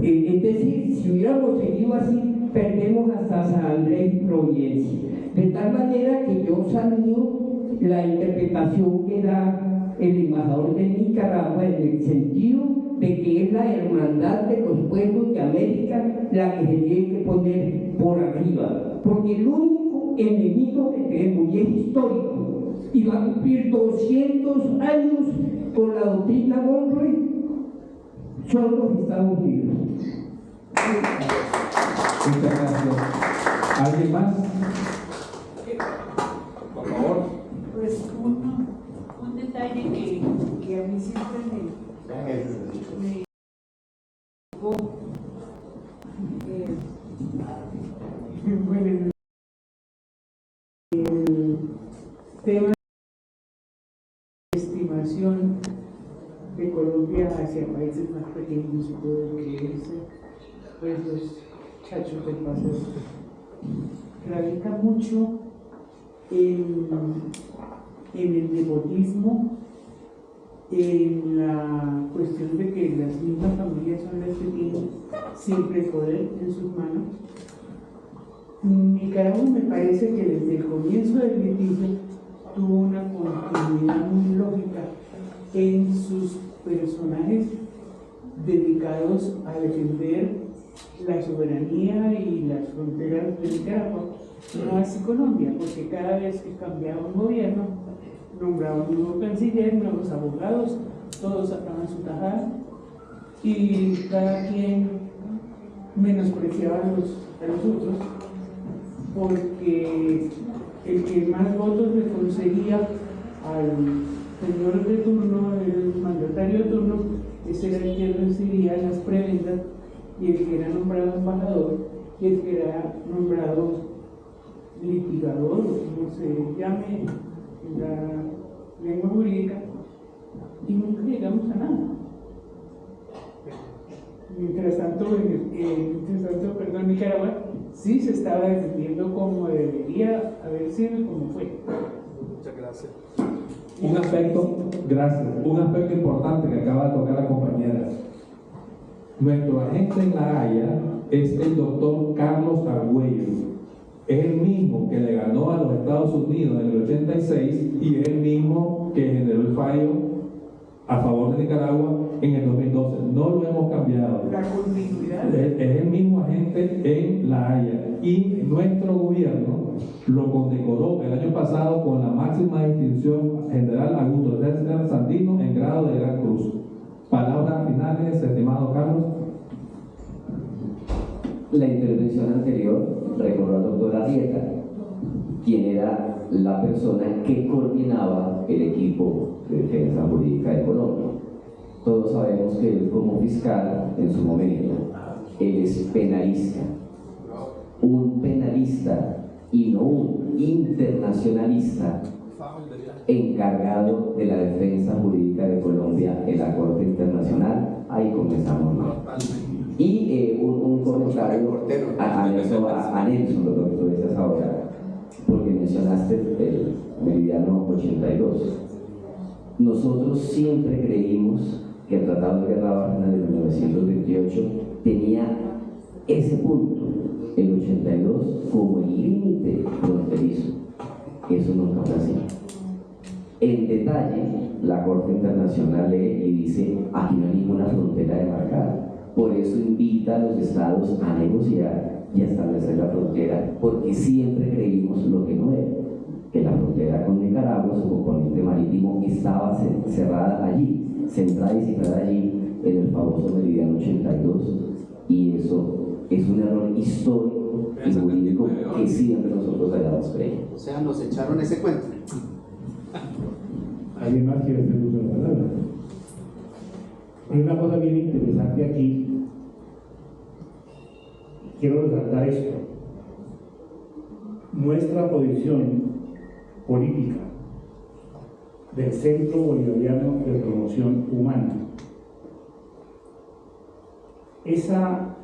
es decir, si hubiéramos seguido así, perdemos hasta San Andrés y Providencia. De tal manera que yo saludo la interpretación que da el embajador de Nicaragua en el sentido de que es la hermandad de los pueblos de América la que se tiene que poner por arriba, porque el único enemigo que tenemos, y es histórico, y va a cumplir 200 años con la doctrina Monroe, son los Estados Unidos. Muchas gracias. ¿Alguien más? Por favor. Pues un detalle que a mí siempre me bueno, el tema de estimación de Colombia hacia países más pequeños y todo lo que es, pues los chachos del paseo, radica mucho en el nepotismo, en la cuestión de que las mismas familias son las que tienen siempre el poder en sus manos. Nicaragua me parece que desde el comienzo del litigio tuvo una continuidad muy lógica en sus personajes dedicados a defender la soberanía y las fronteras de Nicaragua, no así Colombia, porque cada vez que cambiaba un gobierno, nombraba un nuevo canciller, nuevos abogados, todos sacaban su tajada y cada quien menospreciaba a los otros, porque el que más votos le conseguía al señor de turno, el mandatario de turno, ese era el que recibía las prebendas, y el que era nombrado embajador, y el que era nombrado litigador, o como se llame en la lengua jurídica, y nunca llegamos a nada. Mientras tanto, Nicaragua sí se estaba defendiendo como debería haber sido y como fue. Muchas gracias. Un aspecto importante que acaba de tocar la compañera. Nuestro agente en La Haya es el doctor Carlos Argüello. Es el mismo que le ganó a los Estados Estados Unidos en el 86 y es el mismo que generó el fallo a favor de Nicaragua en el 2012. No lo hemos cambiado. La continuidad. Es el mismo agente en La Haya y nuestro gobierno lo condecoró el año pasado con la máxima distinción general Augusto César Sandino en grado de Gran Cruz. Palabras finales, estimado Carlos. La intervención anterior recordó al doctor Arrieta, quien era la persona que coordinaba el equipo de defensa jurídica de Colombia. Todos sabemos que él, como fiscal en su momento, él es penalista, un penalista y no un internacionalista encargado de la defensa jurídica de Colombia en la Corte Internacional. Ahí comenzamos mal. Y un comentario a Nelson, lo que tú decías ahora, porque mencionaste el Meridiano 82. Nosotros siempre creímos que el Tratado de Guerra Bárcena de 1928 tenía ese punto, el 82, como el límite fronterizo. Eso nunca fue así. En detalle, la Corte Internacional lee y dice: aquí no hay ninguna frontera demarcada. Por eso invita a los estados a negociar y a establecer la frontera, porque siempre creímos lo que no era, que la frontera con Nicaragua, su componente marítimo, estaba cerrada allí, centrada y cifrada allí en el famoso Meridiano 82, y eso es un error histórico y jurídico que siempre nosotros hayamos creído. O sea, nos echaron ese cuento. ¿Alguien más quiere hacer uso de la palabra? Hay una cosa bien interesante aquí. Quiero resaltar esto. Nuestra posición política del Centro Bolivariano de Promoción Humana, esa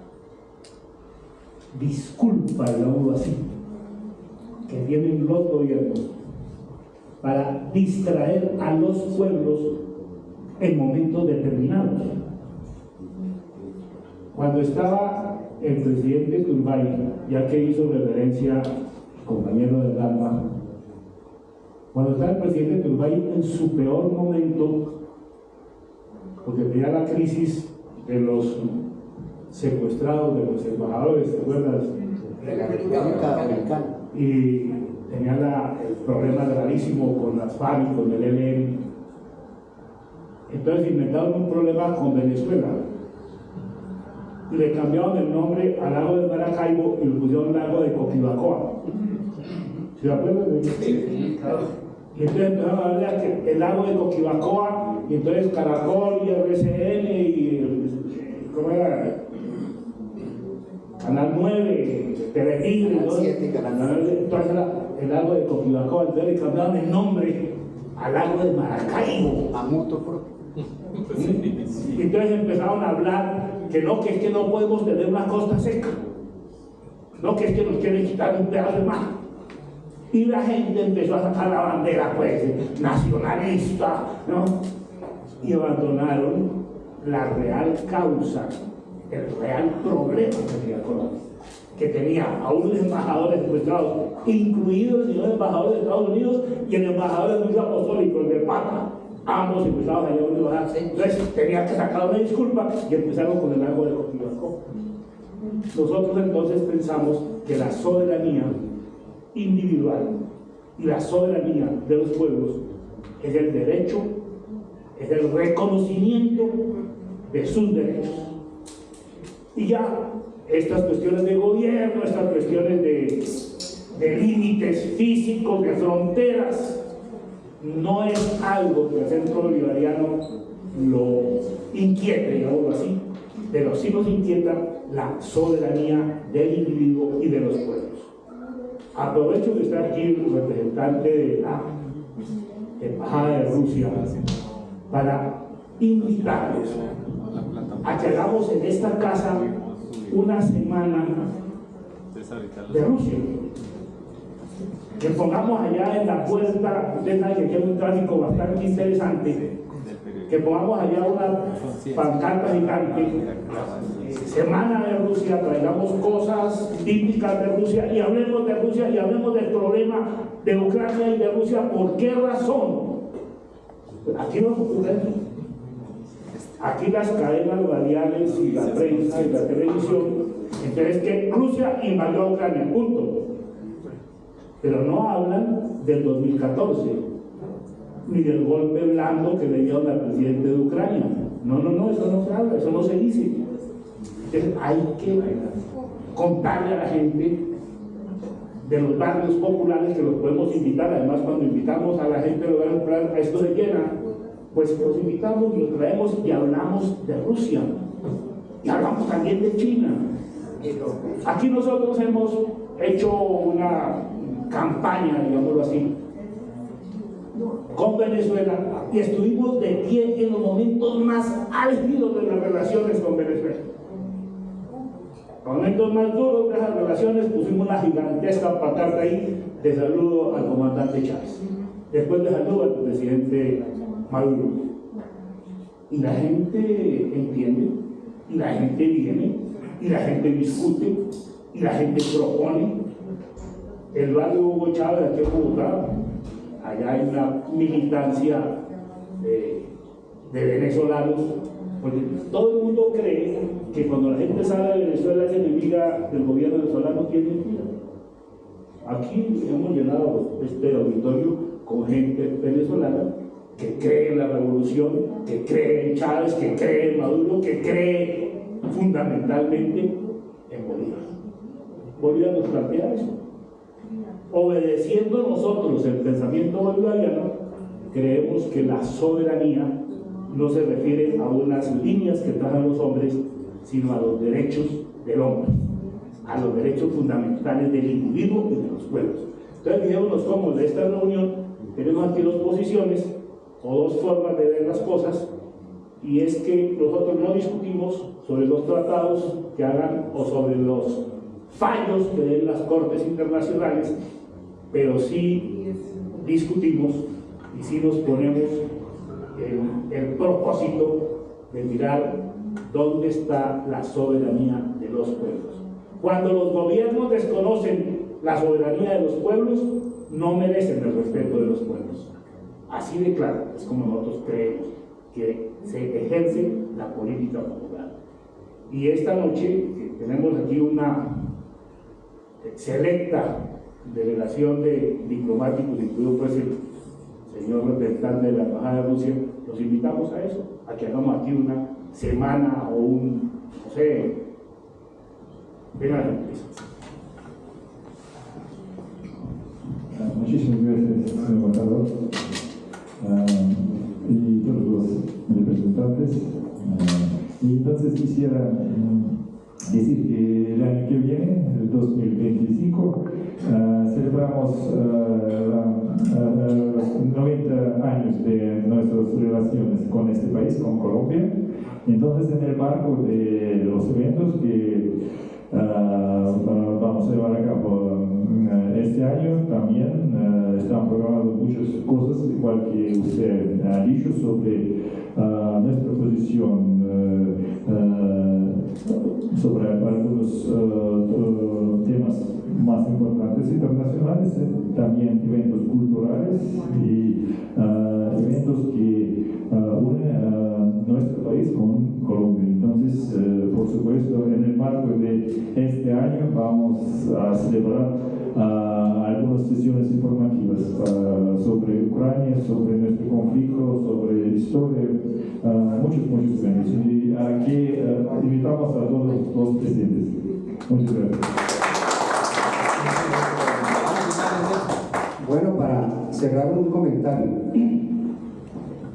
disculpa, digámoslo así, que tienen los gobiernos para distraer a los pueblos en momentos determinados. Cuando estaba el presidente Turbay, ya que hizo referencia compañero del alma, cuando estaba el presidente Turbay en su peor momento, porque tenía la crisis de los secuestrados, de los embajadores, ¿te acuerdas? De la República Dominicana. Y tenía el problema gravísimo con las FARC y con el ELN. Entonces inventaron un problema con Venezuela. Le cambiaron el nombre al lago de Maracaibo y lo pusieron lago de Coquibacoa. ¿Se acuerdan de eso? Sí, claro. Y entonces empezaron a hablar que el lago de Coquibacoa, y entonces Caracol y RCN y ¿cómo era? Canal 9, Televisión, entonces el lago de Coquibacoa, entonces le cambiaron el nombre al lago de Maracaibo. A mutuo propio. Y entonces empezaron a hablar que es que no podemos tener una costa seca, no, que es que nos quieren quitar un pedazo de mar. Y la gente empezó a sacar la bandera, pues, nacionalista, ¿no? Y abandonaron la real causa, el real problema que tenía Colombia, que tenía a unos embajadores secuestrados, incluido el señor embajador de Estados Unidos y el embajador del Luis Apostólico, el de Pata, ambos secuestrados allá en Nueva York. Entonces tenía que sacar una disculpa y empezaron con el lago de Coquibacoa. Nosotros entonces pensamos que la soberanía individual y la soberanía de los pueblos es el derecho, es el reconocimiento de sus derechos. Y ya estas cuestiones de gobierno, estas cuestiones de límites físicos, de fronteras, no es algo que el Centro Bolivariano lo inquiete, digámoslo así, pero sí nos inquieta la soberanía del individuo y de los pueblos. Aprovecho que está aquí el representante de la Embajada de Rusia para invitarles a que hagamos en esta casa una semana de Rusia. Que pongamos allá en la puerta, ustedes saben que aquí hay un tráfico bastante interesante, que pongamos allá una pancarta gigante, Semana de Rusia, traigamos cosas típicas de Rusia y hablemos de Rusia y hablemos del problema de Ucrania y de Rusia. ¿Por qué razón? Aquí no ocurre eso. Aquí las cadenas radiales y la prensa y la televisión, entonces que Rusia invadió a Ucrania, punto. Pero no hablan del 2014, ni del golpe blando que le dieron al presidente de Ucrania. No, eso no se habla, eso no se dice. Entonces hay que contarle a la gente de los barrios populares que los podemos invitar. Además, cuando invitamos a la gente de los barrios populares, a esto se llena, pues los invitamos y los traemos y hablamos de Rusia y hablamos también de China. Aquí nosotros hemos hecho una campaña, digámoslo así, con Venezuela y estuvimos de pie en los momentos más álgidos de las relaciones con Venezuela. En los momentos más duros de esas relaciones pusimos una gigantesca pancarta ahí de saludo al comandante Chávez, después de saludo al presidente Maduro. Y la gente entiende, y la gente viene, y la gente discute, y la gente propone. El barrio Hugo Chávez aquí en Bogotá, allá hay una militancia de venezolanos, porque todo el mundo cree que cuando la gente sale de Venezuela es enemiga del gobierno venezolano, que es mentira. Aquí hemos llenado este auditorio con gente venezolana que cree en la revolución, que cree en Chávez, que cree en Maduro, que cree fundamentalmente en Bolívar. Bolívar nos plantea eso. Obedeciendo nosotros el pensamiento bolivariano, creemos que la soberanía no se refiere a unas líneas que trajan los hombres, sino a los derechos del hombre, a los derechos fundamentales del individuo y de los pueblos. Entonces, fijémonos cómo de esta reunión tenemos aquí dos posiciones o dos formas de ver las cosas, y es que nosotros no discutimos sobre los tratados que hagan o sobre los fallos que den las cortes internacionales, pero sí discutimos y sí nos ponemos el propósito de mirar dónde está la soberanía de los pueblos. Cuando los gobiernos desconocen la soberanía de los pueblos, no merecen el respeto de los pueblos. Así de claro, es como nosotros creemos que se ejerce la política popular. Y esta noche tenemos aquí una selecta delegación de diplomáticos, incluido pues el señor representante de la Embajada de Rusia. Los invitamos a eso, a que hagamos aquí una semana o un, no sé, venga la empresa. Muchísimas gracias, señor embajador, y todos los representantes. Y entonces quisiera decir que el año que viene, el 2025, celebramos los 90 años de nuestras relaciones con este país, con Colombia. Entonces, en el marco de los eventos que vamos a llevar a cabo este año, también están programadas muchas cosas, igual que usted ha dicho, sobre nuestra posición sobre algunos temas más importantes internacionales, también eventos culturales y eventos que unen a nuestro país con Colombia. Entonces, por supuesto, en el marco de este año vamos a celebrar algunas sesiones informativas sobre Ucrania, sobre nuestro conflicto, sobre historia, muchos eventos. Y aquí invitamos a todos los presentes. Muchas gracias. Bueno, para cerrar un comentario,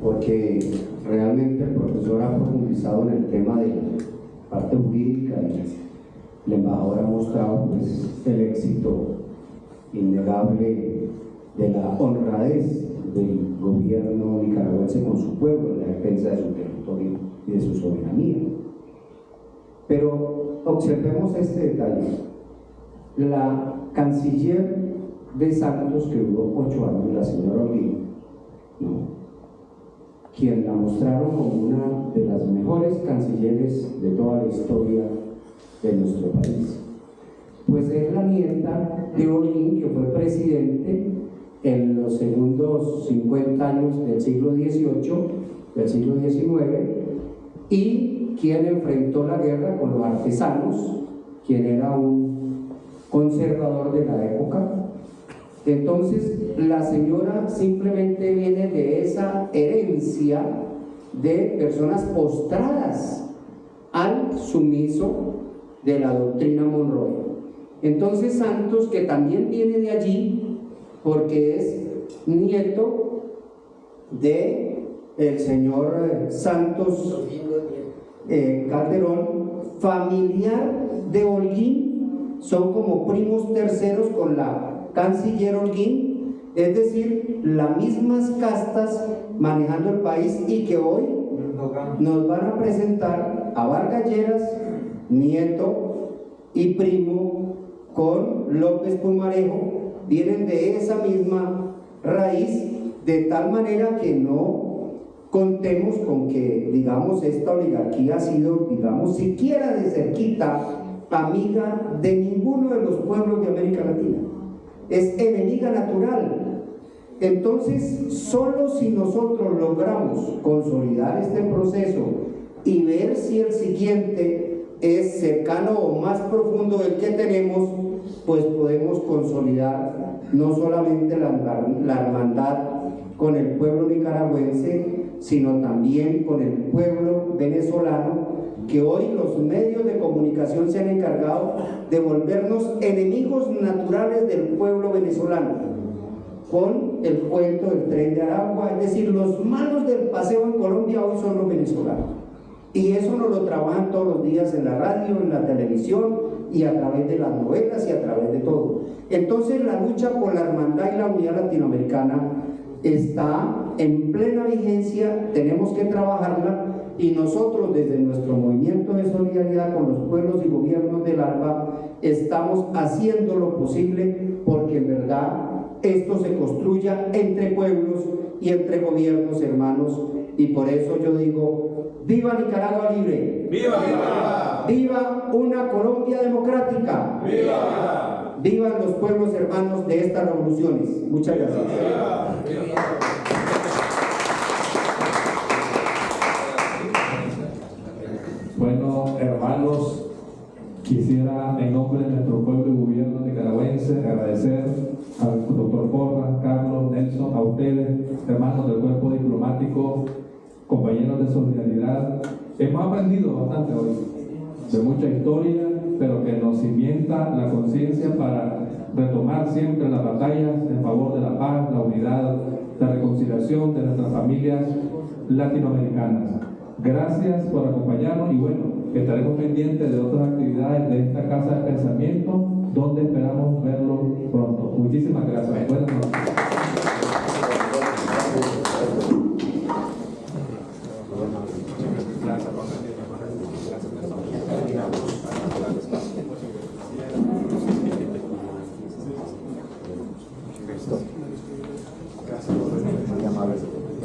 porque realmente el profesor ha profundizado en el tema de la parte jurídica y el embajador ha mostrado pues, el éxito innegable de la honradez del gobierno nicaragüense con su pueblo en la defensa de su territorio y de su soberanía. Pero observemos este detalle. La canciller de Santos, que duró 8 años, la señora Olguín, ¿no?, quien la mostraron como una de las mejores cancilleres de toda la historia de nuestro país. Pues es la nieta de Holguín, que fue presidente en los segundos 50 años del siglo XVIII, del siglo XIX, y quien enfrentó la guerra con los artesanos, quien era un conservador de la época. Entonces, la señora simplemente viene de esa herencia de personas postradas al sumiso de la doctrina Monroe. Entonces, Santos, que también viene de allí, porque es nieto de el señor Santos Calderón, familiar de Holguín, son como primos terceros con la canciller Holguín, es decir, las mismas castas manejando el país, y que hoy nos van a presentar a Vargas Lleras, nieto y primo, con López Pumarejo, vienen de esa misma raíz, de tal manera que no contemos con que, digamos, esta oligarquía ha sido, digamos, siquiera de cerquita amiga de ninguno de los pueblos de América Latina. Es enemiga natural. Entonces, solo si nosotros logramos consolidar este proceso y ver si el siguiente es cercano o más profundo del que tenemos, pues podemos consolidar no solamente la hermandad con el pueblo nicaragüense, sino también con el pueblo venezolano, que hoy los medios de comunicación se han encargado de volvernos enemigos naturales del pueblo venezolano, con el cuento del Tren de Aragua. Es decir, los malos del paseo en Colombia hoy son los venezolanos, y eso nos lo trabajan todos los días en la radio, en la televisión, y a través de las novelas y a través de todo. Entonces, la lucha por la hermandad y la unidad latinoamericana está en plena vigencia, tenemos que trabajarla, y nosotros desde nuestro movimiento de solidaridad con los pueblos y gobiernos del ALBA estamos haciendo lo posible porque en verdad esto se construya entre pueblos y entre gobiernos hermanos. Y por eso yo digo: ¡viva Nicaragua libre! ¡Viva! ¡Viva! ¡Viva una Colombia democrática! ¡Viva! ¡Vivan los pueblos hermanos de estas revoluciones! Muchas gracias. ¡Viva! ¡Viva! Bueno, hermanos, quisiera en nombre de nuestro pueblo y gobierno nicaragüense agradecer al doctor Porras, Carlos, Nelson, a ustedes, hermanos del cuerpo diplomático, compañeros de solidaridad. Hemos aprendido bastante hoy, de mucha historia, pero que nos cimienta la conciencia para retomar siempre las batallas en favor de la paz, la unidad, la reconciliación de nuestras familias latinoamericanas. Gracias por acompañarnos, y bueno, estaremos pendientes de otras actividades de esta Casa de Pensamiento, donde esperamos verlos pronto. Muchísimas gracias. Buenas noches.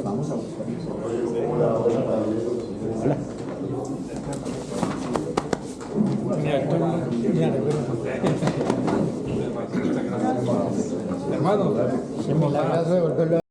Vamos a Hermano,